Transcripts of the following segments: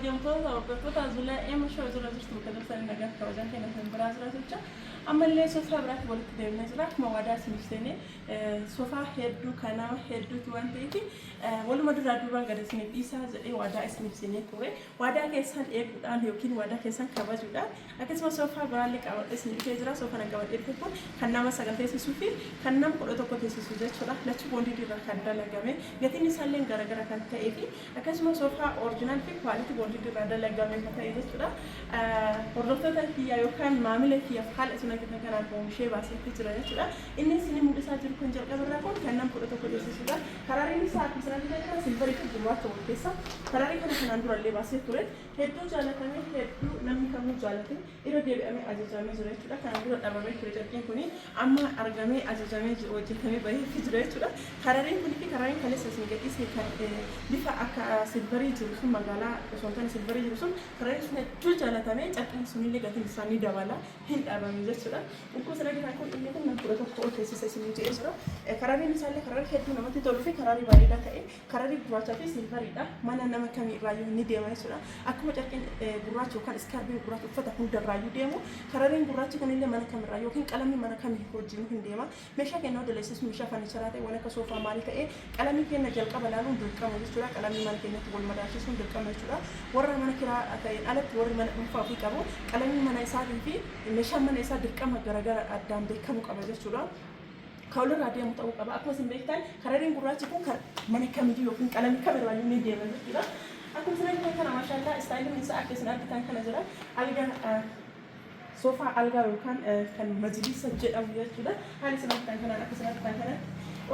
kabajamtoota hordoftoota Zulaa Mashoo Zulaa jirtu kadhatanii nagaa kabajan kennan biraazilaa jecha ammallee soofaa biraatti walitti deemnee jira akkuma waadaa isiniif soofaa hedduu kanama hedduutu waan ta'eef waluma duraa gad isiniif dhiisaa jedhee waadaa isiniif ture waadaa keessan eeguudhaan yookiin waadaa keessan kabajuudhaan akkasumas soofaa biraallee qabadhee isiniif jira soofaa qabadhee kun kan nama 9 teessisuu fi kan nama 11 teessisuu jechuudha lachuu boondii irraa kan dalagame gatiin isaallee garagara kan ta'ee fi akkasumas soofaa oriijinaal fi kwaaliti boondii irraa dalagame kan ta'e jechuudha hordoftoota kiyyaa yookaan maamila kiyyaaf haala isin akka kanaan oomishee baasee jira jechuudha inni isin mul'isaa jiru kun jalqaba irraa kun kan nama 11 teessisuudha karaariin isaa akkuma sanatti silvarii fi gurraacha wal keessa karaarii kana kanaan durallee baasee ture hedduu jaalatame hedduu namni kamuu jaalate irra deebi'amee ajajamee jira jechuudha kanaan dura dhabamee ture jarqiin kuni amma argamee ajajamee jiru hojjetamee bahee jira jechuudha karaariin kuni fi karaariin kaleessa isin gadhiisee kan bifa akka silvarii jiru sun magaalaa osoo hin silvarii jiru sun karaariin sun hedduu jaalatame jarqiin sunillee gatiin isaanii dabala hin dhabame jechuudha akkuma sanatti kun inni kun nama 11 ol teessisa isin jedhee jira karaariin isaallee karaarii hedduu namatti toluu fi karaarii bareedaa ta'e karaarii gurraachaa fi silvariidha mana nama kamirraayyuu ni deema jechuudha akkuma jarqiin gurraacha yookaan iskaarbii gurraacha uffata hundarraayyuu deemu karaariin gurraachi kunillee mana kamirraa yookiin qalamni mana kamii wajjin hin deema meeshaa kennaa daleessisu meeshaa fanicharaa ta'e waan akka soofaa maalii ta'e qalamii kenna jalqaba laaluun dirqama jechuudha qalamii mana keenyatti wal madaalchisuun dirqama jechuudha warra mana kiraa ta'een alatti warri mana dhuunfaa ofii qabu qalamii mana isaatii fi meeshaan mana isaa dirqama garagara addaan beekamuu qaba jechuudha kaula raadiyaa muta'uu qaba akkuma isin beektan karaariin gurraachi kun mana kamiyyuu yookiin qalamii kamirraayyuu ni deema jechuudha akkuma isin kana maashaallah istaayiliin isaa akka isin argitan kana jira algaa soofaa algaa yookaan kan majlisa jedhamu jechuudha haala isin argitan kana akka isin argitan kana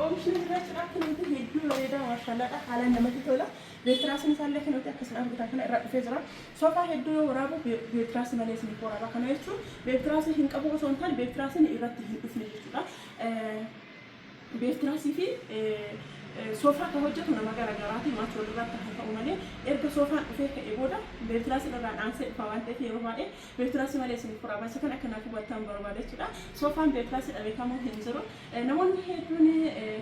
oomishni jiraachudha akka nuti hedduu bareedaa maashaallah haalaan namatti tola beektiraasin isaallee kan nuti akka isin argitan kana irraa dhufee jira soofaa hedduu yoo waraabu beektiraasi malee isin waraaba kana jechuun beektiraasi hin qabu osoo hin taane beektiraasiin irratti hin dhufne jechuudha beektiraasii fi soofaa kan hojjetu nama garagaraati maatii walirratti kan ta'u malee erga soofaan dhufee ka'ee booda beektiraasiin irraan aansee dhufa waan ta'eef yeroo baay'ee beektiraasii malee isin waraaba isa kan akkanaaf hubattan barbaada jechuudha soofaan beektiraasii beekamuu hin jiru namoonni hedduun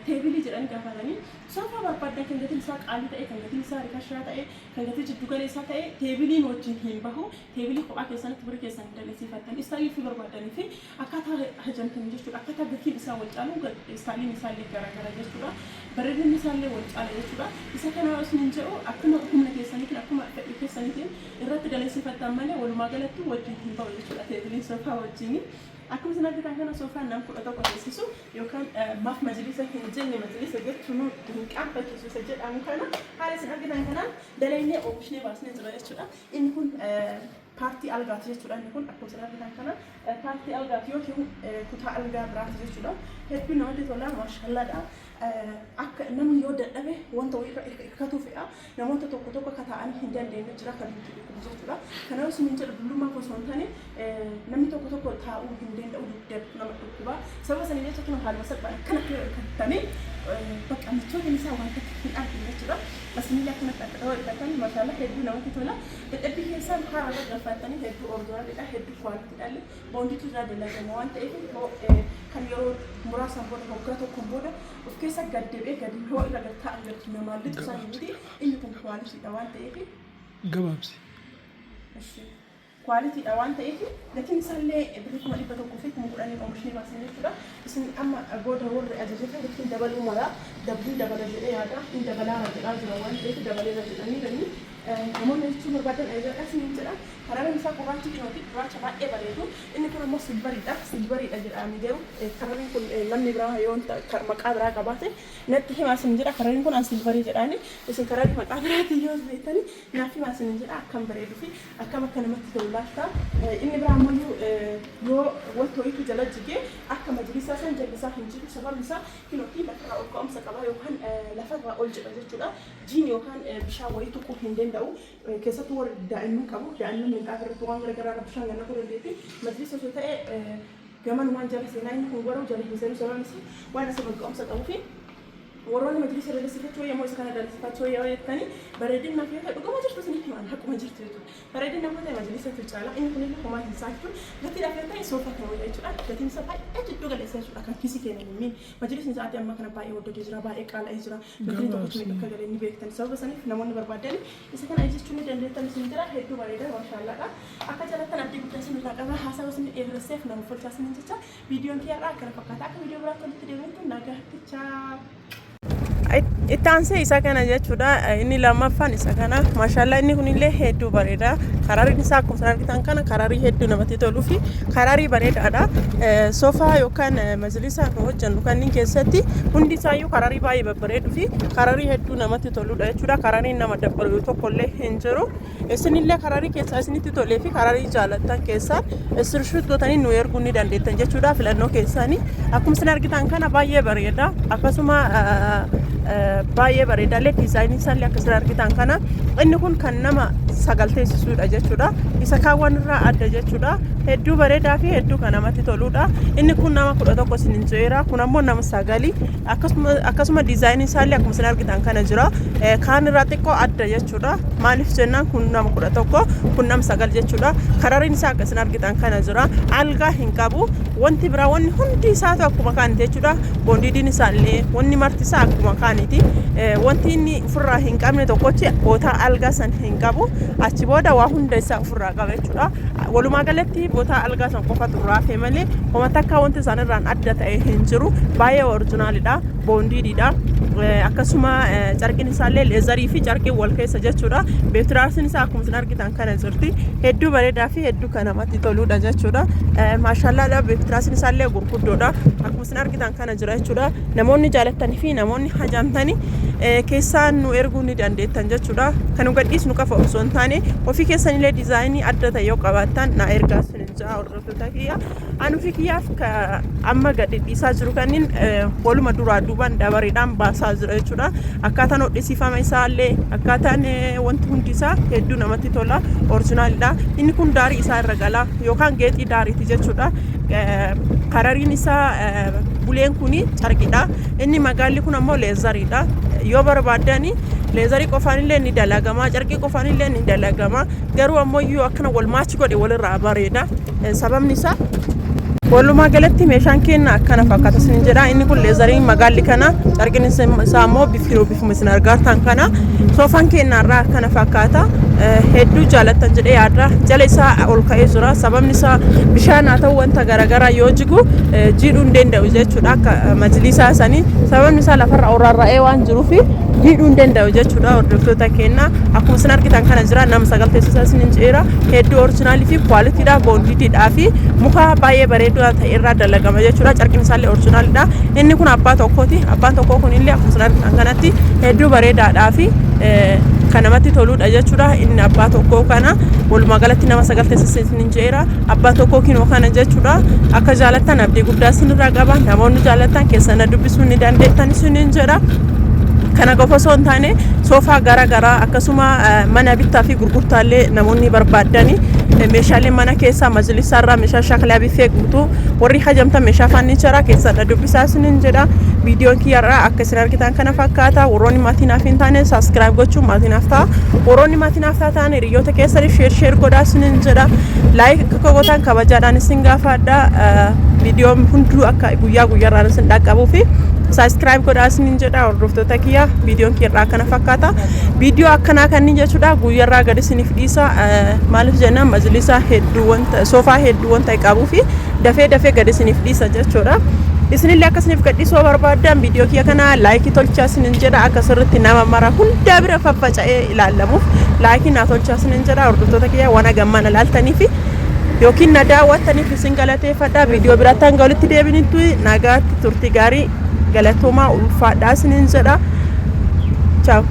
teebilii jedhanii gaafatanii soofaa barbaadan kan gatiin isaa qaalii ta'e kan gatiin isaa rikashaa ta'e kan gatii jiddu galeessaa ta'e teebiliin wajjin hin bahu teebilii kophaa keessanitti bira keessan daleessifattan istaayilii fi barbaadanii fi akkaataa hajamtan jechuudha akkaataa gatiin isaa wal caalu istaayiliin isaallee garagara jechuudha bareedinni isaallee wal caala jechuudha isa kana osoo hin jedhu akkuma humna keessaniitiin akkuma fedhii keessaniitiin irratti daleessifattan malee walumaa galatti wajjin hin bahu jechuudha teebiliin soofaa wajjin akkuma isin argitan kana soofaan nama 11 teessisu yookaan maaf majlisa hin jenne majlisa jechuun hin qaabbachiisu isa jedhamu kana haala isin argitan kanaan dalaynee oomishnee baasnee jira jechuudha inni kun paartii algaati jechuudha inni kun akkuma isin argitan kana paartii algaati yookiin kutaa algaa biraati jechuudha hedduu namatti tola maashaallaadha akka namni yoo dadhabe wanta wayii hirkatu fe'a namoota tokko akka ta'anii hin dandeenye jira kan nuti jechuudha kanaaf isin jedhu dullummaa osoo hin taane namni tokko taa'uu hin danda'u dugdatu nama dhukkuba sababa sanii jecha kun haaluma salphaan akkana hirkatanii bakka michoonni isaa wanta hin argine jechuudha asinillee akkanatti akka dhawaa hirkatanii maashaallah hedduu namatti tola dadhabbii keessaan karaa irra galfatanii hedduu ordoraadha hedduu kwaalitiidhaallee boondiitu irraa dalagama waan ta'eef kan yeroo muraasaan booda hoggaa tokkoon booda of keessa gaddeebee gadi yoo irra galtaa argatu namaa litu isaanii miti inni kun kwaalitiidha waan ta'eef gabaabsi. kwaalitiidha waan ta'eef gatiin isaallee birrii 100 fi 10 oomishni baasan jechuudha isin amma booda warri ajajata gatiin dabaluu mala dabbii dabala jedhee yaada hin dabalaa jedhaa jira waan ta'eef dabaleera jedhanii namoonni jechuun barbaadan ajajata isin jedha karaariin isaa gurraachi dhiyootti gurraacha baay'ee bareedu inni kun ammoo silvariidha jedhamee deemu karaariin kun namni biraa yoo maqaa biraa qabaate natti himaa isin jedha karaariin kun an silvarii jedhaani isin karaarii maqaa biraatiin yoo beektanii naaf himaa isin jedha akkam bareeduu fi akkam akka namatti tolu laata inni biraa ammoo yoo wanta wayiitu jala jigee akka majlisaa san jallisaa hin jiru sababni isaa kilootii lafarraa ol ka'umsa qaba yookaan lafarraa ol jedha jechuudha jiin yookaan bishaan wayii tuquu hin danda'u keessattuu warri daa'imman qabu daa'imman minxaa irratti waan garagaraa bishaan ganna kun dandeetti majlisa osoo ta'e gaman waan jala seenaa inni kun garuu jala hin seenu sababni isaa waan asirra ka'umsa qabuu fi warroonni majlisa dalsifachuu yommuu isa kana dalsifachuu yoo jettani bareedina fi dhuguma jirtu isin himan akkuma jirtu jechuudha. Bareedina mataa majlisa tucaala inni kun illee homaa hin saaktu gati dhaafee soofa ta'uu jechuudha. Gatiin isaa baay'ee jidduu galeessa jechuudha kan kisi kennan min majlisni sa'aatii amma kana baay'ee waddoo jira baay'ee qaala'ee jira. Gatiin tokko akka galee ni beektan sababa saniif namoonni barbaadan isa kana ajjechuun ni dandeettan isin jira hedduu bareeda maashaallah. Akka jalattan abdii guddaa isin irraa qaba haasawa isin eebbiseef nama folchaa isin jecha viidiyoon kiyyaarraa akkana fakkaata akka viidiyoo biraatti walitti deebi'uun nagaattichaa. Ittaanse isa kana jechuudha inni lammaffaan isa kana maashaallah inni kunillee hedduu bareeda karariin isaa akkuma isin argitan kana kararii hedduu namatti toluu fi kararii bareedaadha soofaa yookaan majlisa nu hojjennu kanneen keessatti hundi isaayyuu kararii baay'ee babbareeduu fi kararii hedduu namatti toludha jechuudha karariin nama dabbalu tokkollee hin jiru isinillee kararii keessaa isinitti tolee fi kararii jaalattan keessaa iskiriinshot gootanii nu erguu ni dandeettan jechuudha filannoo keessanii akkuma isin argitan kana baay'ee bareeda akkasuma baay'ee bareedaalee diizaayinii isaallee akka isin argitan kana inni kun kan nama sagalteessisuudha jechuudha isa kaawwan irraa adda jechuudha hedduu bareedaa fi hedduu kan namatti toludha inni kun nama 11 isin jeera kun ammoo nama 9 akkasuma diizaayinii isaallee akkuma isin argitan kana jira kaan irraa xiqqoo adda jechuudha maaliif jennaan kun nama 11 kun nama 9 jechuudha karariin isaa akka isin argitan kana jira algaa hin qabu wanti biraa wanni hundi isaatu akkuma kaaniti jechuudha boondiidiin isaallee wanni marti isaa akkuma kaaniti wanti inni ofirraa hin qabne tokkochi boota algaa san hin qabu achi booda waa hunda isaa ofirraa qaba jechuudha walumaa galatti boota algaa san qofatu raafee malee homa takka wanti isaan irraan adda ta'e hin jiru baay'ee oriijinaalidha boondiididha akkasuma carqiin isaallee leezarii fi carqii wal keessa jechuudha beektiraasiin isaa akkuma isin argitan kana jirti hedduu bareedaa fi hedduu kan namatti toludha jechuudha maashaallah beektiraasiin isaallee gurguddoodha akkuma isin argitan kana jira jechuudha namoonni jaalattanii fi namoonni hajamtanii keessaan nu erguu ni dandeettan jechuudha kan gadhiisnu qofa osoo hin taane ofii keessanillee diizaayinii adda ta'e yoo qabaattan na ergaa isin jaa hordoftoota kiyya anu fi kiyyaaf amma gadhiisaa jiru kanneen waluma duraa duubaan dabareedhaan baasaa jira jechuudha akkaataan hodhisiifama isaallee akkaataan wanti hundi isaa hedduu namatti tola oriijinaalidha inni kun daarii isaa irra gala yookaan geexii daariiti jechuudha karariin isaa buleen kuni carqidha inni magaalli kun ammoo leezariidha yoo barbaadani leezarii qofaanillee ni dalagama carqii qofaanillee ni dalagama garuu ammoo yoo akkana wal maachi godhe walirraa bareeda sababni isaa walumaa galatti meeshaan keenya akkana fakkaata isin jedha inni kun leezariin magaalli kana carqiin isaa ammoo bifuma isin argartan kana soofaan keenya irraa akkana fakkaata hedduu jaalattan jedhee yaadra jala isaa ol ka'ee jira sababni isaa bishaan haa ta'u wanta garaagaraa yoo jigu jiidhuu hin danda'u jechuudha akka majlisaa sanii sababni isaa lafarra oraarra'ee waan jiruuf jiidhuu hin danda'u jechuudha hordoftoota keenya akkuma isin argitan kana jira nama 9 teessisaa isin jeera hedduu oriijinaalii fi kwaalitiidha boondiidhaa fi muka baay'ee bareedu ta'e irraa dalagama jechuudha carqiin isaallee oriijinaalidha inni kun abbaa tokkooti abbaan tokkoo kunillee akkuma isin argitan kanatti hedduu bareedaadhaa fi kan namatti toludha jechuudha inni abbaa tokkoo kana walumaa galatti nama 9 teessisaa isin jeera abbaa tokkoo kinoo kana jechuudha akka jaalattan abdii guddaa isin irraa qaba namoonni jaalattan keessana dubbisuu ni dandeettan isin jedha kana qofa osoo hin taane soofaa garaagaraa akkasuma mana bittaa fi gurgurtaallee namoonni barbaadani meeshaalee mana keessaa majlisaarraa meeshaa shaklaa bifee guutuu warri hajamtan meeshaa faannicharaa keessadha dubbisaa isin jedha viidiyoon kiyyarraa akka isin argitan kana fakkaata warroonni maatii naaf hin taane saabskiraayib gochuun maatii naaf ta'a warroonni maatii naaf taatan hiriyoota keessanii sheer godhaa isin jedha laayik akka gootan kabajaadhaan isin gaafadha viidiyoon hunduu akka guyyaa guyyaarraan isin dhaqqabuu fi saabskiraayib godhaa isin jedha hordoftoota kiyya viidiyoon kiyyarraa akkana fakkaata viidiyoo akkanaa kanneen jechuudha guyyaarraa gad isiniif dhiisa maaliif jennaan majlisa hedduu wanta soofaa hedduu wanta qabuu fi dafee gad isiniif dhiisa jechuudha isinillee akkasiniif gadhiisoo barbaadan viidiyoo kiyya kana laayikii tolchaa isin jedha akka sirriitti nama mara hunda bira faffaca'ee ilaalamuuf laayikii naa tolchaa isin jedha hordoftoota kiyya waan gammaan ilaaltaniif yookiin na daawwattaniif isin galateeffadha viidiyoo biraatti hanga walitti deebinitti nagaatti turtii gaarii galatoomaa ulfaadhaa isin jedha ciao